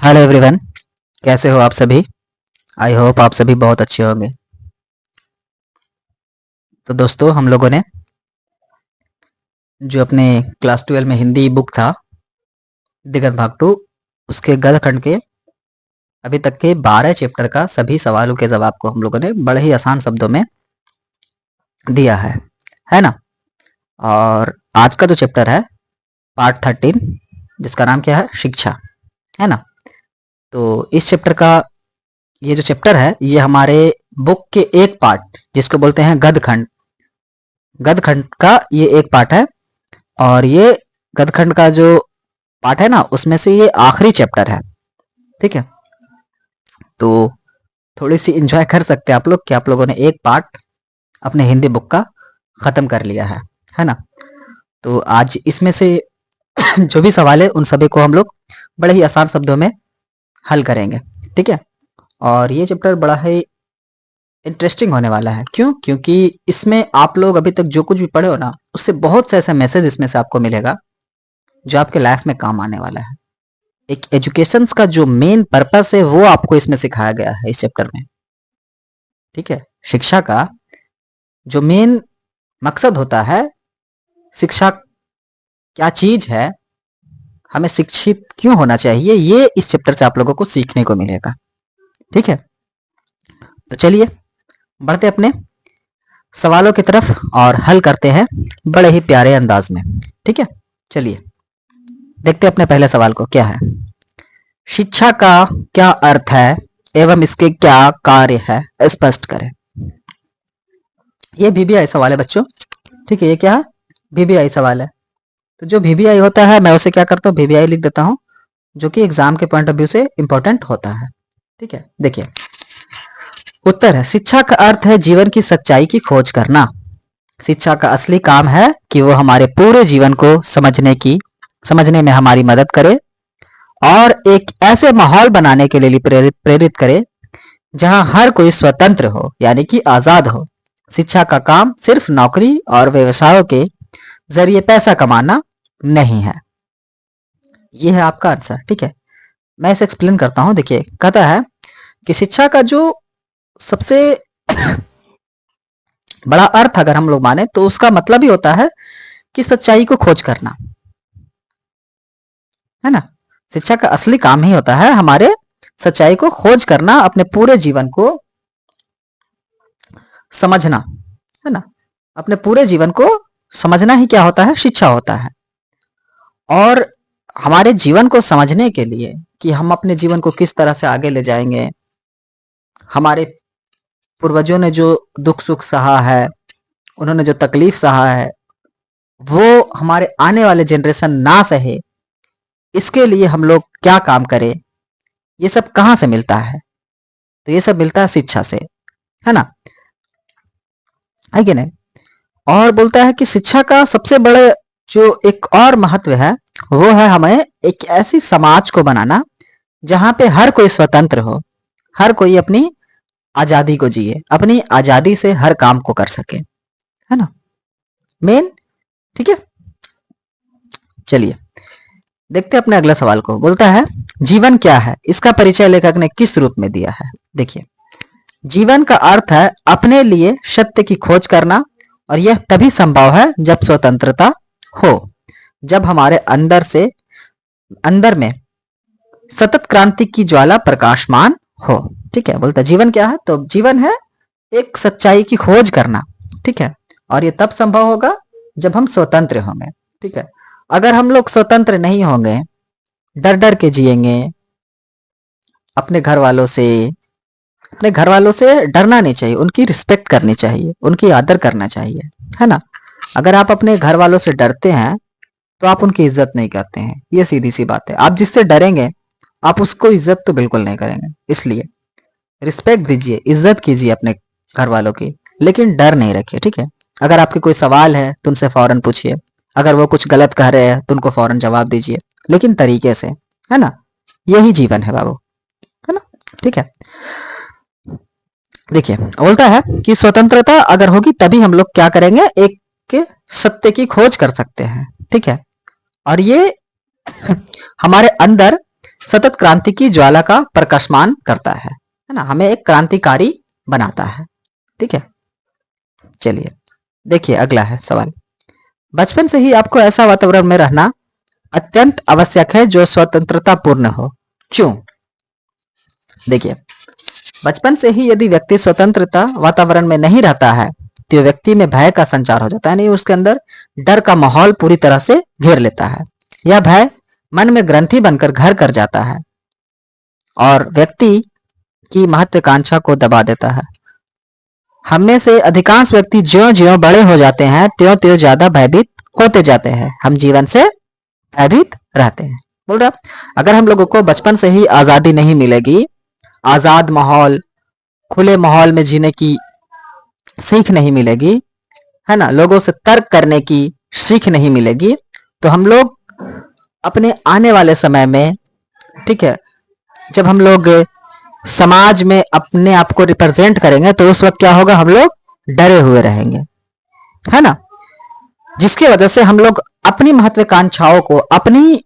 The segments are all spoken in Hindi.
Hello everyone. कैसे हो आप सभी? आई होप आप सभी बहुत अच्छे होंगे। तो दोस्तों, हम लोगों ने जो अपने क्लास 12 में हिंदी बुक था दिगंत भाग 2, उसके गद खंड के अभी तक के 12 चैप्टर का सभी सवालों के जवाब को हम लोगों ने बड़े ही आसान शब्दों में दिया है ना? और आज का जो चैप्टर है पार्ट 13, जिसका नाम क्या है, शिक्षा, है ना? तो इस चैप्टर का ये जो चैप्टर है ये हमारे बुक के एक पार्ट जिसको बोलते हैं गद खंड, गद खंड का ये एक पार्ट है। और ये गदखंड का जो पार्ट है ना, उसमें से ये आखिरी चैप्टर है। ठीक है, तो थोड़ी सी एंजॉय कर सकते हैं आप लोग कि आप लोगों ने एक पार्ट अपने हिंदी बुक का खत्म कर लिया है ना? तो आज इसमें से जो भी सवाल है उन सभी को हम लोग बड़े ही आसान शब्दों में हल करेंगे। ठीक है, और ये चैप्टर बड़ा ही इंटरेस्टिंग होने वाला है। क्यों? क्योंकि इसमें आप लोग अभी तक जो कुछ भी पढ़े हो ना, उससे बहुत से ऐसा मैसेज इसमें से आपको मिलेगा जो आपके लाइफ में काम आने वाला है। एक एजुकेशन का जो मेन पर्पस है वो आपको इसमें सिखाया गया है इस चैप्टर में। ठीक है, शिक्षा का जो मेन मकसद होता है, शिक्षा क्या चीज है, हमें शिक्षित क्यों होना चाहिए, ये इस चैप्टर से आप लोगों को सीखने को मिलेगा। ठीक है, तो चलिए बढ़ते अपने सवालों की तरफ और हल करते हैं बड़े ही प्यारे अंदाज में। ठीक है, चलिए देखते हैं अपने पहले सवाल को। क्या है? शिक्षा का क्या अर्थ है एवं इसके क्या कार्य है, स्पष्ट करें। ये VBI सवाल है बच्चों। ठीक है, ये क्या है? VBI सवाल है। तो जो VBI होता है मैं उसे क्या करता हूँ, VBI लिख देता हूँ, जो कि एग्जाम के पॉइंट ऑफ व्यू से इंपॉर्टेंट होता है। ठीक है, देखिए उत्तर है, शिक्षा का अर्थ है जीवन की सच्चाई की खोज करना। शिक्षा का असली काम है कि वो हमारे पूरे जीवन को समझने में हमारी मदद करे और एक ऐसे माहौल बनाने के लिए प्रेरित करे जहां हर कोई स्वतंत्र हो, यानी कि आजाद हो। शिक्षा का काम सिर्फ नौकरी और व्यवसायों के जरिए पैसा कमाना नहीं है। ये है आपका आंसर। ठीक है, मैं इसे एक्सप्लेन करता हूं। देखिए, कहता है कि शिक्षा का जो सबसे बड़ा अर्थ अगर हम लोग माने तो उसका मतलब ही होता है कि सच्चाई को खोज करना, है ना? शिक्षा का असली काम ही होता है हमारे सच्चाई को खोज करना, अपने पूरे जीवन को समझना, है ना? अपने पूरे जीवन को समझना ही क्या होता है, शिक्षा होता है। और हमारे जीवन को समझने के लिए कि हम अपने जीवन को किस तरह से आगे ले जाएंगे, हमारे पूर्वजों ने जो दुख सुख सहा है, उन्होंने जो तकलीफ सहा है, वो हमारे आने वाले जनरेशन ना सहे, इसके लिए हम लोग क्या काम करें, ये सब कहाँ से मिलता है? तो ये सब मिलता है शिक्षा से, है ना? है कि नहीं? और बोलता है कि शिक्षा का सबसे बड़ा जो एक और महत्व है वो है हमें एक ऐसी समाज को बनाना जहां पे हर कोई स्वतंत्र हो, हर कोई अपनी आजादी को जिए, अपनी आजादी से हर काम को कर सके, है ना? मेन। ठीक है, चलिए देखते हैं अपने अगला सवाल को। बोलता है जीवन क्या है, इसका परिचय लेखक ने किस रूप में दिया है। देखिए, जीवन का अर्थ है अपने लिए सत्य की खोज करना, और यह तभी संभव है जब स्वतंत्रता हो, जब हमारे अंदर में सतत क्रांति की ज्वाला प्रकाशमान हो। ठीक है, बोलता जीवन क्या है, तो जीवन है एक सच्चाई की खोज करना। ठीक है, और ये तब संभव होगा जब हम स्वतंत्र होंगे। ठीक है, अगर हम लोग स्वतंत्र नहीं होंगे, डर डर के जिएंगे, अपने घर वालों से डरना नहीं चाहिए, उनकी रिस्पेक्ट करनी चाहिए, उनकी आदर करना चाहिए, है ना? अगर आप अपने घर वालों से डरते हैं तो आप उनकी इज्जत नहीं करते हैं, ये सीधी सी बात है। आप जिससे डरेंगे आप उसको इज्जत तो बिल्कुल नहीं करेंगे। इसलिए रिस्पेक्ट दीजिए, इज्जत कीजिए अपने घर वालों की, लेकिन डर नहीं रखिए। ठीक है, अगर आपके कोई सवाल है तो उनसे फौरन पूछिए, अगर वो कुछ गलत कह रहे हैं तो उनको फौरन जवाब दीजिए, लेकिन तरीके से, है ना? यही जीवन है बाबू, है ना? ठीक है, देखिए बोलता है कि स्वतंत्रता अगर होगी तभी हम लोग क्या करेंगे, एक के सत्य की खोज कर सकते हैं। ठीक है, और ये हमारे अंदर सतत क्रांति की ज्वाला का प्रकाशमान करता है ना, हमें एक क्रांतिकारी बनाता है। ठीक है, चलिए देखिए अगला है सवाल। बचपन से ही आपको ऐसा वातावरण में रहना अत्यंत आवश्यक है जो स्वतंत्रता पूर्ण हो। क्यों? देखिए, बचपन से ही यदि व्यक्ति स्वतंत्रता वातावरण में नहीं रहता है तो व्यक्ति में भय का संचार हो जाता है, नहीं उसके अंदर डर का माहौल पूरी तरह से घेर लेता है। यह भय मन में ग्रंथि बनकर घर कर जाता है और व्यक्ति की महत्वाकांक्षा को दबा देता है। हम में से अधिकांश व्यक्ति ज्यों-ज्यों बड़े हो जाते हैं त्यों-त्यों ज्यादा भयभीत होते जाते हैं। हम जीवन से भयभीत रहते हैं। बोल रहा, अगर हम लोगों को बचपन से ही आजादी नहीं मिलेगी, आजाद माहौल, खुले माहौल में जीने की सीख नहीं मिलेगी, है ना, लोगों से तर्क करने की सीख नहीं मिलेगी, तो हम लोग अपने आने वाले समय में, ठीक है, जब हम लोग समाज में अपने आप को रिप्रेजेंट करेंगे तो उस वक्त क्या होगा, हम लोग डरे हुए रहेंगे, है ना, जिसकी वजह से हम लोग अपनी महत्वाकांक्षाओं को, अपनी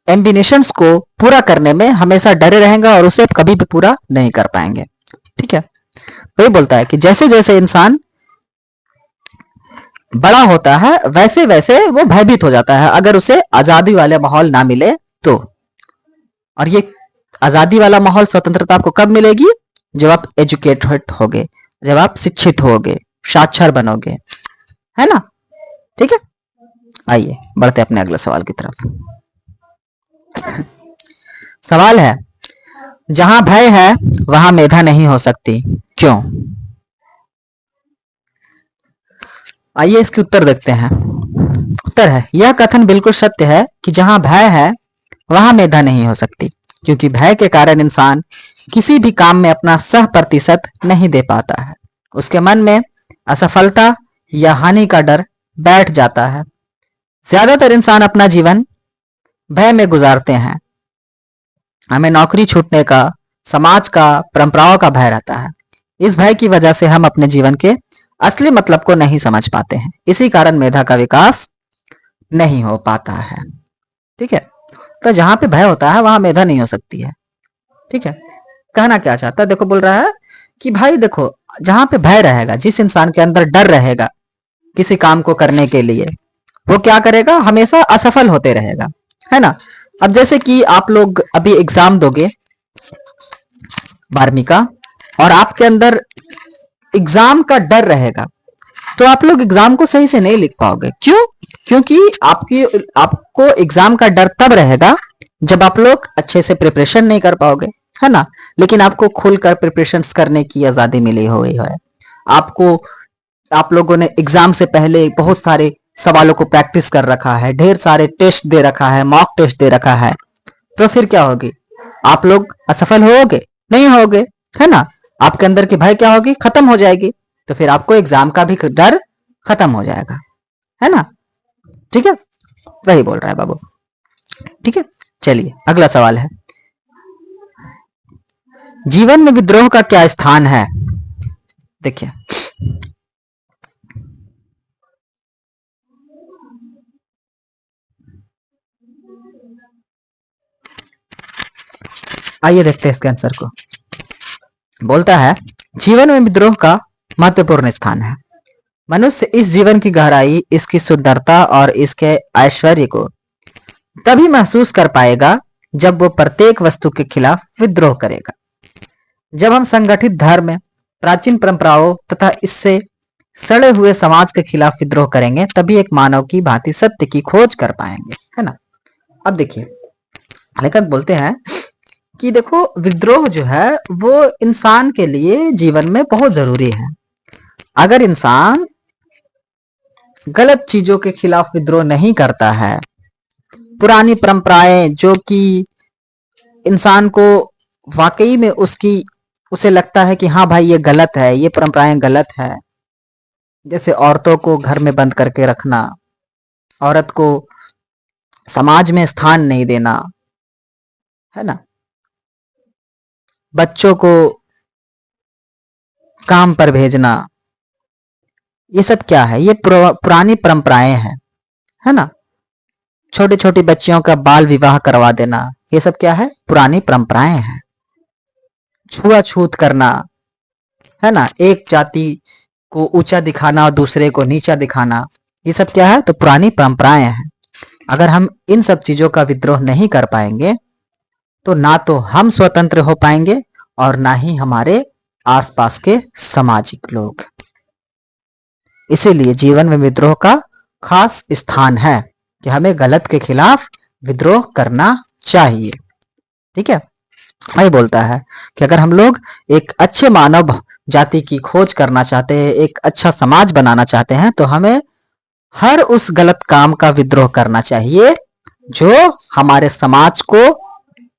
एम्बिशंस को पूरा करने में हमेशा डरे रहेंगे और उसे कभी भी पूरा नहीं कर पाएंगे। ठीक है, वही बोलता है कि जैसे जैसे इंसान बड़ा होता है वैसे वैसे वो भयभीत हो जाता है अगर उसे आजादी वाले माहौल ना मिले तो। और ये आजादी वाला माहौल, स्वतंत्रता आपको कब मिलेगी? जब आप एजुकेटेड होगे, जब आप शिक्षित होगे, साक्षर बनोगे, है ना। ठीक है, आइए बढ़ते अपने अगले सवाल की तरफ। सवाल है, जहां भय है वहां मेधा नहीं हो सकती, क्यों? आइए इसके उत्तर देखते हैं। उत्तर है, यह कथन बिल्कुल सत्य है कि जहां भय है वहां मेधा नहीं हो सकती, क्योंकि भय के कारण इंसान किसी भी काम में अपना 100% नहीं दे पाता है। उसके मन में असफलता या हानि का डर बैठ जाता है। ज्यादातर इंसान अपना जीवन भय में गुजारते हैं। हमें नौकरी छूटने का, समाज का, परंपराओं का भय रहता है। इस भय की वजह से हम अपने जीवन के असली मतलब को नहीं समझ पाते हैं। इसी कारण मेधा का विकास नहीं हो पाता है। ठीक है, तो जहां पे भय होता है वहां मेधा नहीं हो सकती है। ठीक है, कहना क्या चाहता है, देखो बोल रहा है कि भाई देखो, जहां पे भय रहेगा, जिस इंसान के अंदर डर रहेगा किसी काम को करने के लिए, वो क्या करेगा, हमेशा असफल होते रहेगा, है ना। अब जैसे कि आप लोग अभी एग्जाम दोगे 12वीं का, और आपके अंदर एग्जाम का डर रहेगा, तो आप लोग एग्जाम को सही से नहीं लिख पाओगे। क्यों? क्योंकि आपको एग्जाम का डर तब रहेगा जब आप लोग अच्छे से प्रिपरेशन नहीं कर पाओगे, है ना। लेकिन आपको खुलकर प्रिपरेशन करने की आजादी मिली हुई है। आपको, आप लोगों ने एग्जाम से पहले बहुत सारे सवालों को प्रैक्टिस कर रखा है, ढेर सारे टेस्ट दे रखा है, मॉक टेस्ट दे रखा है, तो फिर क्या होगी, आप लोग असफल होगे नहीं होगे, है ना। आपके अंदर की भय क्या होगी, खत्म हो जाएगी, तो फिर आपको एग्जाम का भी डर खत्म हो जाएगा, है ना। ठीक है, वही बोल रहा है बाबू। ठीक है, चलिए अगला सवाल है, जीवन में विद्रोह का क्या स्थान है? देखिए, आइए देखते हैं इसके आंसर को। बोलता है, जीवन में विद्रोह का महत्वपूर्ण स्थान है। मनुष्य इस जीवन की गहराई, इसकी सुंदरता और इसके ऐश्वर्य को तभी महसूस कर पाएगा जब वो प्रत्येक वस्तु के खिलाफ विद्रोह करेगा। जब हम संगठित धर्म, प्राचीन परंपराओं तथा इससे सड़े हुए समाज के खिलाफ विद्रोह करेंगे, तभी एक मानव की भांति सत्य की खोज कर पाएंगे, है ना। अब देखिए, लेखक बोलते हैं कि देखो, विद्रोह जो है वो इंसान के लिए जीवन में बहुत जरूरी है। अगर इंसान गलत चीजों के खिलाफ विद्रोह नहीं करता है, पुरानी परंपराएं जो कि इंसान को वाकई में उसे लगता है कि हाँ भाई ये गलत है, ये परंपराएं गलत है, जैसे औरतों को घर में बंद करके रखना, औरत को समाज में स्थान नहीं देना, है ना, बच्चों को काम पर भेजना, ये सब क्या है, ये पुरानी परंपराएं हैं, है ना। छोटी छोटी बच्चियों का बाल विवाह करवा देना, ये सब क्या है? पुरानी परंपराएं हैं। छुआछूत करना, है ना, एक जाति को ऊंचा दिखाना और दूसरे को नीचा दिखाना, ये सब क्या है? तो पुरानी परंपराएं हैं। अगर हम इन सब चीजों का विद्रोह नहीं कर पाएंगे तो ना तो हम स्वतंत्र हो पाएंगे और ना ही हमारे आसपास के सामाजिक लोग। इसीलिए जीवन में विद्रोह का खास स्थान है कि हमें गलत के खिलाफ विद्रोह करना चाहिए। ठीक है, वही बोलता है कि अगर हम लोग एक अच्छे मानव जाति की खोज करना चाहते हैं, एक अच्छा समाज बनाना चाहते हैं, तो हमें हर उस गलत काम का विद्रोह करना चाहिए जो हमारे समाज को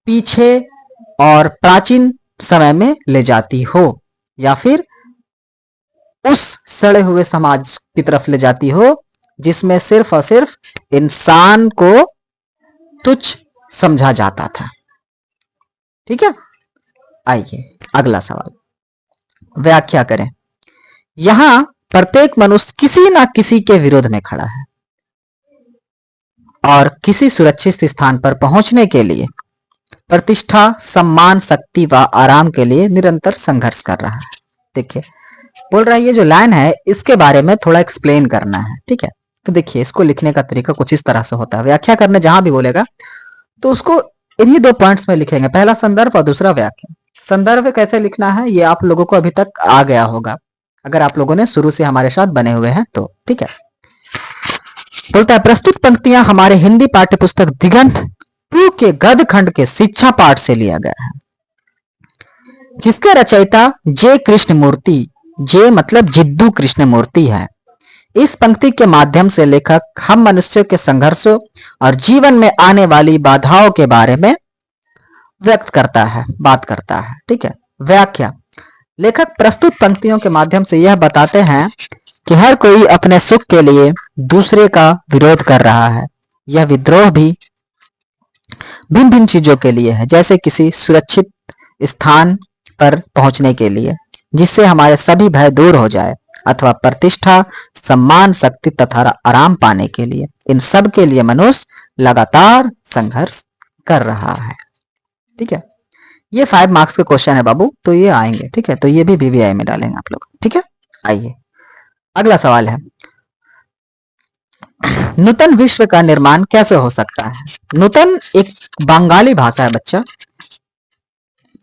पीछे और प्राचीन समय में ले जाती हो, या फिर उस सड़े हुए समाज की तरफ ले जाती हो जिसमें सिर्फ और सिर्फ इंसान को तुच्छ समझा जाता था। ठीक है, आइए अगला सवाल, व्याख्या करें। यहां प्रत्येक मनुष्य किसी ना किसी के विरोध में खड़ा है और किसी सुरक्षित स्थान पर पहुंचने के लिए प्रतिष्ठा, सम्मान, शक्ति व आराम के लिए निरंतर संघर्ष कर रहा है। देखिए, बोल रहा है ये जो लाइन है इसके बारे में थोड़ा एक्सप्लेन करना है। ठीक है, तो देखिए इसको लिखने का तरीका कुछ इस तरह से होता है। व्याख्या करने जहां भी बोलेगा तो उसको इन्हीं दो पॉइंट्स में लिखेंगे, पहला संदर्भ और दूसरा व्याख्या। संदर्भ कैसे लिखना है ये आप लोगों को अभी तक आ गया होगा अगर आप लोगों ने शुरू से हमारे साथ बने हुए हैं तो। ठीक है, बोलता है प्रस्तुत पंक्तियां हमारे हिंदी पाठ्य पुस्तक दिगंत 2 के गद्य खंड के शिक्षा पाठ से लिया गया है, जिसके रचयिता जे कृष्णमूर्ति, जे मतलब जिद्दू कृष्णमूर्ति है। इस पंक्ति के माध्यम से लेखक हम मनुष्य के संघर्षों और जीवन में आने वाली बाधाओं के बारे में व्यक्त करता है, बात करता है। ठीक है, व्याख्या, लेखक प्रस्तुत पंक्तियों के माध्यम से यह बताते हैं कि हर कोई अपने सुख के लिए दूसरे का विरोध कर रहा है। यह विद्रोह भी भिन्न भिन्न चीजों के लिए है, जैसे किसी सुरक्षित स्थान पर पहुंचने के लिए जिससे हमारे सभी भय दूर हो जाए, अथवा प्रतिष्ठा, सम्मान, शक्ति तथा आराम पाने के लिए। इन सब के लिए मनुष्य लगातार संघर्ष कर रहा है। ठीक है, ये 5 मार्क्स के क्वेश्चन है बाबू, तो ये आएंगे। ठीक है, तो ये भी VVI में डालेंगे आप लोग। ठीक है, आइए अगला सवाल है, नूतन विश्व का निर्माण कैसे हो सकता है? नूतन एक बंगाली भाषा है बच्चा।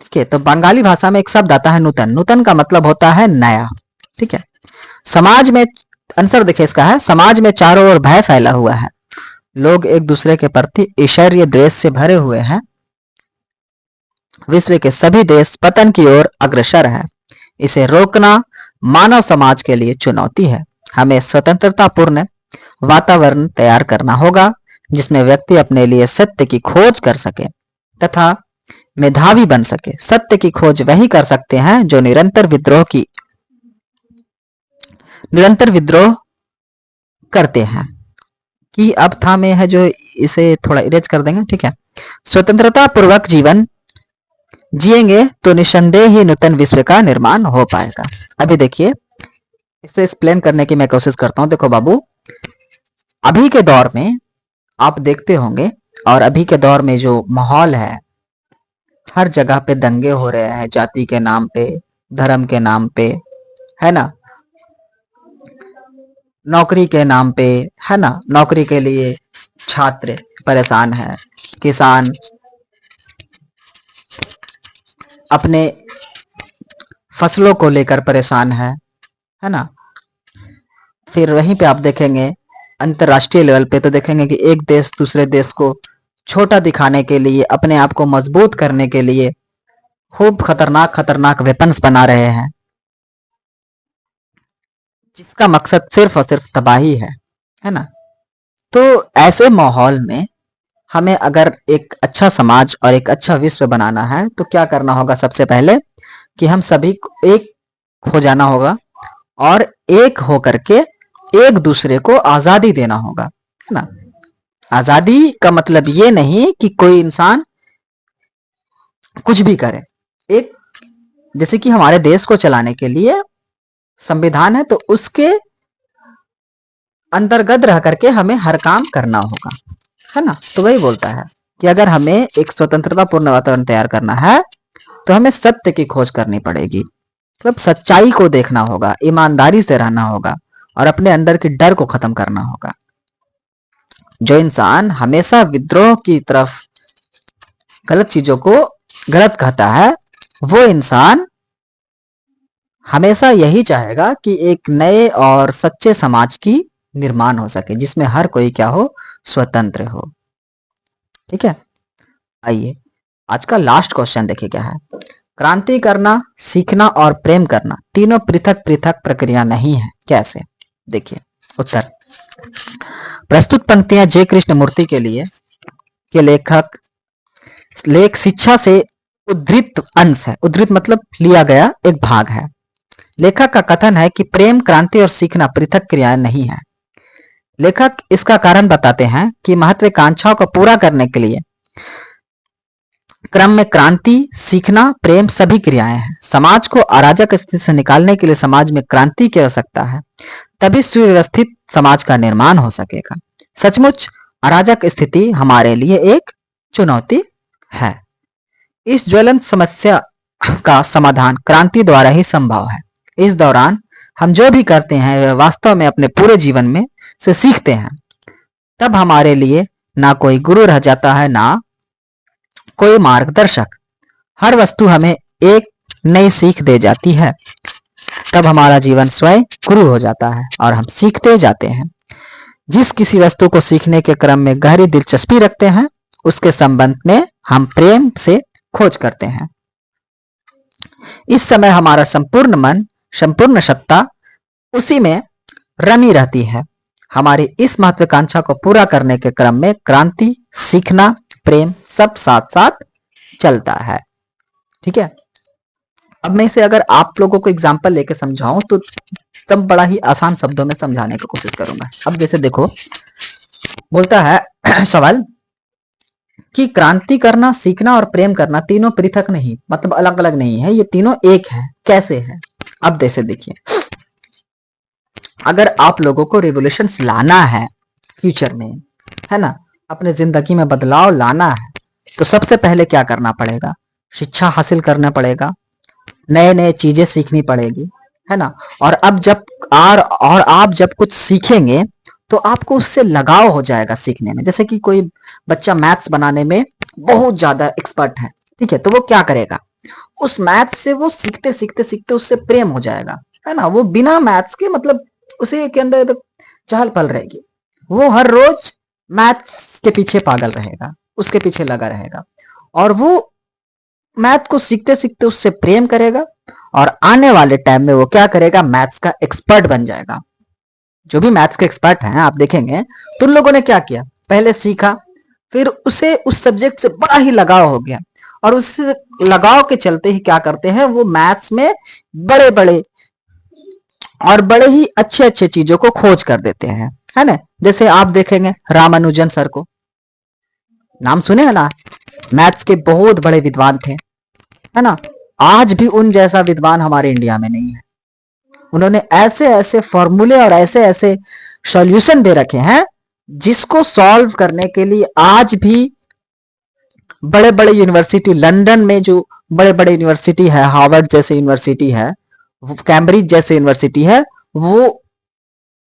ठीक है, तो बंगाली भाषा में एक शब्द आता है नूतन। नूतन का मतलब होता है नया। ठीक है, समाज में, आंसर देखिए इसका है, समाज में चारों ओर भय फैला हुआ है, लोग एक दूसरे के प्रति ईर्ष्या द्वेष से भरे हुए हैं, विश्व के सभी देश पतन की ओर अग्रसर है। इसे रोकना मानव समाज के लिए चुनौती है। हमें स्वतंत्रतापूर्ण वातावरण तैयार करना होगा जिसमें व्यक्ति अपने लिए सत्य की खोज कर सके तथा मेधावी बन सके। सत्य की खोज वही कर सकते हैं जो निरंतर विद्रोह करते हैं। कि अब था में है जो इसे थोड़ा इरेज कर देंगे। ठीक है, स्वतंत्रता पूर्वक जीवन जिएंगे तो निसंदेह ही नूतन विश्व का निर्माण हो पाएगा। अभी देखिए, इसे एक्सप्लेन करने की मैं कोशिश करता हूं। देखो बाबू, अभी के दौर में आप देखते होंगे, और अभी के दौर में जो माहौल है, हर जगह पे दंगे हो रहे हैं, जाति के नाम पे, धर्म के नाम पे, है ना, नौकरी के नाम पे, है ना, नौकरी के लिए छात्र परेशान है, किसान अपने फसलों को लेकर परेशान है ना। फिर वहीं पे आप देखेंगे अंतरराष्ट्रीय लेवल पे, तो देखेंगे कि एक देश दूसरे देश को छोटा दिखाने के लिए, अपने आप को मजबूत करने के लिए खूब खतरनाक खतरनाक वेपन्स बना रहे हैं, जिसका मकसद सिर्फ और सिर्फ तबाही है ना। तो ऐसे माहौल में हमें अगर एक अच्छा समाज और एक अच्छा विश्व बनाना है तो क्या करना होगा? सबसे पहले कि हम सभी को एक हो जाना होगा और एक होकर के एक दूसरे को आजादी देना होगा, है ना। आजादी का मतलब ये नहीं कि कोई इंसान कुछ भी करे। एक, जैसे कि हमारे देश को चलाने के लिए संविधान है, तो उसके अंतर्गत रह करके हमें हर काम करना होगा, है ना। तो वही बोलता है कि अगर हमें एक स्वतंत्रतापूर्ण वातावरण तैयार करना है तो हमें सत्य की खोज करनी पड़ेगी, मतलब सच्चाई को देखना होगा, ईमानदारी से रहना होगा और अपने अंदर के डर को खत्म करना होगा। जो इंसान हमेशा विद्रोह की तरफ, गलत चीजों को गलत कहता है, वो इंसान हमेशा यही चाहेगा कि एक नए और सच्चे समाज की निर्माण हो सके जिसमें हर कोई क्या हो, स्वतंत्र हो। ठीक है, आइए आज का लास्ट क्वेश्चन देखिए क्या है। क्रांति करना, सीखना और प्रेम करना तीनों पृथक पृथक प्रक्रिया नहीं है, कैसे? देखिए उत्तर। प्रस्तुत पंक्तियां जे कृष्णमूर्ति के लिए के लेख शिक्षा से उद्धृत अंश है। उद्धृत मतलब लिया गया एक भाग है। लेखक का कथन है कि प्रेम, क्रांति और सीखना पृथक क्रियाएं नहीं है। लेखक इसका कारण बताते हैं कि महत्वाकांक्षाओं को पूरा करने के लिए क्रम में क्रांति, सीखना, प्रेम सभी क्रियाएं हैं। समाज को अराजक स्थिति से निकालने के लिए समाज में क्रांति की आवश्यकता है, तभी सुव्यवस्थित समाज का निर्माण हो सकेगा। सचमुच अराजक स्थिति हमारे लिए एक चुनौती है। इस ज्वलंत समस्या का समाधान क्रांति द्वारा ही संभव है। इस दौरान हम जो भी करते हैं वह वास्तव में अपने पूरे जीवन में से सीखते हैं। तब हमारे लिए ना कोई गुरु रह जाता है, ना कोई मार्गदर्शक। हर वस्तु हमें एक नई सीख दे जाती है। तब हमारा जीवन स्वयं गुरु हो जाता है और हम सीखते जाते हैं। जिस किसी वस्तु को सीखने के क्रम में गहरी दिलचस्पी रखते हैं, उसके संबंध में हम प्रेम से खोज करते हैं। इस समय हमारा संपूर्ण मन, संपूर्ण सत्ता उसी में रमी रहती है। हमारी इस महत्वाकांक्षा को पूरा करने के क्रम में क्रांति, सीखना, प्रेम सब साथ साथ चलता है। ठीक है, अब मैं इसे अगर आप लोगों को एग्जाम्पल लेके समझाऊं तो तब बड़ा ही आसान शब्दों में समझाने की कोशिश करूंगा। अब जैसे देखो, बोलता है सवाल कि क्रांति करना, सीखना और प्रेम करना तीनों पृथक नहीं, मतलब अलग अलग नहीं है, ये तीनों एक है। कैसे है? अब जैसे देखिए, अगर आप लोगों को रिवोल्यूशंस लाना है फ्यूचर में, है ना, अपने जिंदगी में बदलाव लाना है, तो सबसे पहले क्या करना पड़ेगा? शिक्षा हासिल करना पड़ेगा, नए नए चीजें सीखनी पड़ेगी, है ना। और अब जब और आप जब कुछ सीखेंगे तो आपको उससे लगाव हो जाएगा सीखने में। जैसे कि कोई बच्चा मैथ्स बनाने में बहुत ज्यादा एक्सपर्ट है, ठीक है, तो वो क्या करेगा, उस मैथ्स से वो सीखते सीखते सीखते उससे प्रेम हो जाएगा, है ना। वो बिना मैथ्स के, मतलब उसी के अंदर तो चहल पहल रहेगी, वो हर रोज मैथ्स के पीछे पागल रहेगा, उसके पीछे लगा रहेगा, और वो मैथ को सीखते सीखते उससे प्रेम करेगा, और आने वाले टाइम में वो क्या करेगा, मैथ्स का एक्सपर्ट बन जाएगा। जो भी मैथ्स के एक्सपर्ट हैं आप देखेंगे तो उन लोगों ने क्या किया, पहले सीखा, फिर उसे उस सब्जेक्ट से बड़ा ही लगाव हो गया, और उस लगाव के चलते ही क्या करते हैं, वो मैथ्स में बड़े बड़े और बड़े ही अच्छे अच्छे चीजों को खोज कर देते हैं, है ना। जैसे आप देखेंगे रामानुजन सर को, नाम सुने हैं ना, मैथ्स के बहुत बड़े विद्वान थे, है ना। आज भी उन जैसा विद्वान हमारे इंडिया में नहीं है। उन्होंने ऐसे ऐसे फॉर्मूले और ऐसे ऐसे सॉल्यूशन दे रखे हैं जिसको सॉल्व करने के लिए आज भी बड़े बड़े यूनिवर्सिटी, लंदन में जो बड़े बड़े यूनिवर्सिटी है, हार्वर्ड जैसे यूनिवर्सिटी है, कैम्ब्रिज जैसे यूनिवर्सिटी है, वो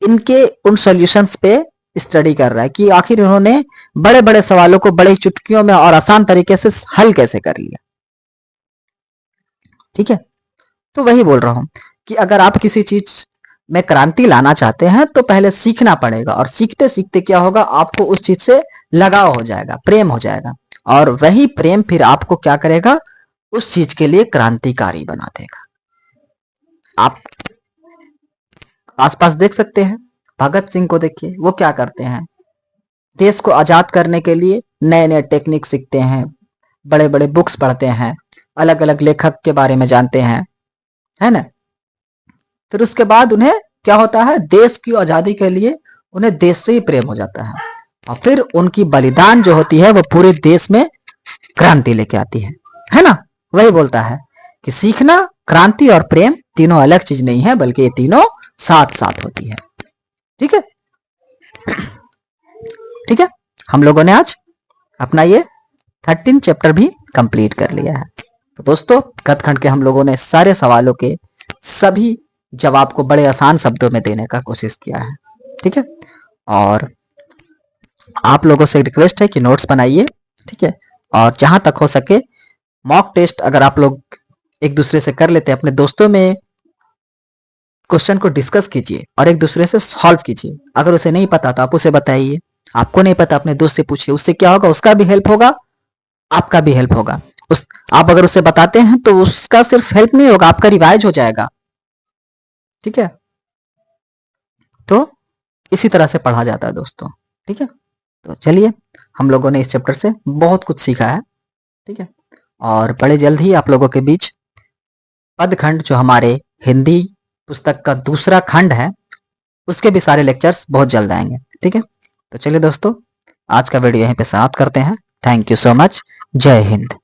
इनके उन सॉल्यूशंस पे स्टडी कर रहा है कि आखिर उन्होंने बड़े बड़े सवालों को बड़े चुटकियों में और आसान तरीके से हल कैसे कर लिया। ठीक है, तो वही बोल रहा हूं कि अगर आप किसी चीज में क्रांति लाना चाहते हैं तो पहले सीखना पड़ेगा, और सीखते सीखते क्या होगा, आपको उस चीज से लगाव हो जाएगा, प्रेम हो जाएगा, और वही प्रेम फिर आपको क्या करेगा, उस चीज के लिए क्रांतिकारी बना देगा। आप आसपास देख सकते हैं, भगत सिंह को देखिए, वो क्या करते हैं, देश को आजाद करने के लिए नए नए टेक्निक सीखते हैं, बड़े बड़े बुक्स पढ़ते हैं, अलग अलग लेखक के बारे में जानते हैं, है ना। फिर उसके बाद उन्हें क्या होता है, देश की आजादी के लिए उन्हें देश से ही प्रेम हो जाता है, और फिर उनकी बलिदान जो होती है वो पूरे देश में क्रांति लेके आती है ना। वही बोलता है कि सीखना, क्रांति और प्रेम तीनों अलग चीज नहीं है, बल्कि ये तीनों साथ साथ होती है। ठीक है, ठीक है, हम लोगों ने आज अपना ये 13 चैप्टर भी कंप्लीट कर लिया है। तो दोस्तों गद्य खंड के हम लोगों ने सारे सवालों के सभी जवाब को बड़े आसान शब्दों में देने का कोशिश किया है। ठीक है, और आप लोगों से रिक्वेस्ट है कि नोट्स बनाइए। ठीक है, और जहां तक हो सके मॉक टेस्ट अगर आप लोग एक दूसरे से कर लेते हैं, अपने दोस्तों में क्वेश्चन को डिस्कस कीजिए और एक दूसरे से सॉल्व कीजिए। अगर उसे नहीं पता तो आप उसे बताइए, आपको नहीं पता अपने दोस्त से पूछिए। उससे क्या होगा, उसका भी हेल्प होगा, आपका भी हेल्प होगा। आप अगर उसे बताते हैं तो उसका सिर्फ हेल्प नहीं होगा, आपका रिवाइज हो जाएगा। ठीक है, तो इसी तरह से पढ़ा जाता है दोस्तों। ठीक है, तो चलिए हम लोगों ने इस चैप्टर से बहुत कुछ सीखा है। ठीक है, और बड़े जल्द ही आप लोगों के बीच पद खंड जो हमारे हिंदी पुस्तक का दूसरा खंड है उसके भी सारे लेक्चर्स बहुत जल्द आएंगे। ठीक है, तो चलिए दोस्तों आज का वीडियो यहीं पे समाप्त करते हैं। Thank you so much. जय हिंद।